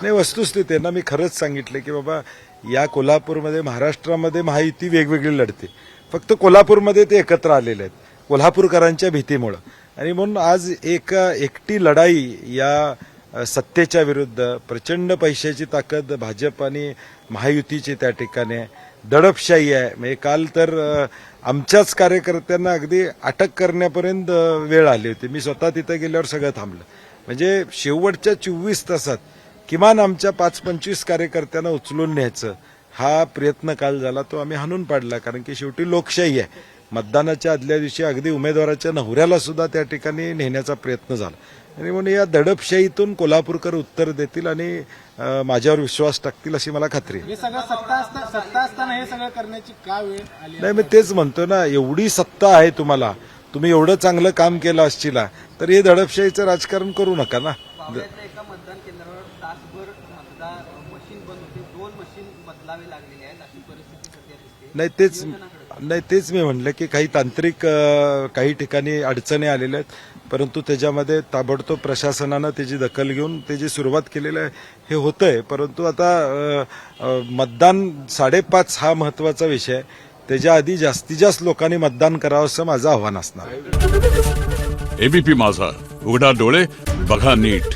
नाही, वस्तुस्थिती आहे ना, मी खरंच सांगितलं की बाबा या कोल्हापूरमध्ये महाराष्ट्रामध्ये महायुती वेगवेगळी लढते, फक्त कोल्हापूरमध्ये ते एकत्र आलेले आहेत कोल्हापूरकरांच्या भीतीमुळं. आणि म्हणून आज एकटी लढाई या सत्तेच्या विरुद्ध, प्रचंड पैशाची ताकद भाजप आणि महायुतीची त्या ठिकाणी आहे, दडपशाही आहे. म्हणजे काल तर आमच्याच कार्यकर्त्यांना अगदी अटक करण्यापर्यंत वेळ आली होती. मी स्वतः तिथं गेल्यावर सगळं थांबलं. म्हणजे शेवटच्या 24 तासात किमान आमच्या 5-25 कार्यकर्त्यांना उचलून न्यायचं हा प्रयत्न काल झाला, तो आम्ही हाणून पाडला. कारण की शेवटी लोकशाही आहे. मतदानाच्या आदल्या दिवशी अगदी उमेदवाराच्या नवऱ्याला सुद्धा त्या ठिकाणी नेण्याचा प्रयत्न झाला. आणि म्हणून या दडपशाहीतून कोल्हापूरकर उत्तर देतील आणि माझ्यावर विश्वास टाकतील अशी मला खात्री आहे. हे सगळं सत्ता असताना हे सगळं करण्याची का वेळ आली? नाही, मी तेच म्हणतो ना, एवढी सत्ता आहे तुम्हाला, तुम्ही एवढं चांगलं काम केलं असशीला तर हे दडपशाहीचं राजकारण करू नका ना. एका मतदान केंद्रावर तासभर मतदार मशीन बंद होते, 2 मशीन बदलावे लागलेले आहेत, अशी परिस्थिती सध्या दिसते. नाही तेच मी म्हणलं की काही तांत्रिक काही ठिकाणी अडचणी आलेल्या आहेत, परंतु त्याच्यामध्ये ताबडतोब प्रशासनानं त्याची दखल घेऊन त्याची सुरुवात केलेली आहे. हे होतंय, परंतु आता मतदान 5:30 हा महत्वाचा विषय आहे. त्याच्या आधी जास्तीत जास्त लोकांनी मतदान करावं असं माझं आव्हान असणार आहे. एबीपी माझा, उघडा डोळे बघा नीट.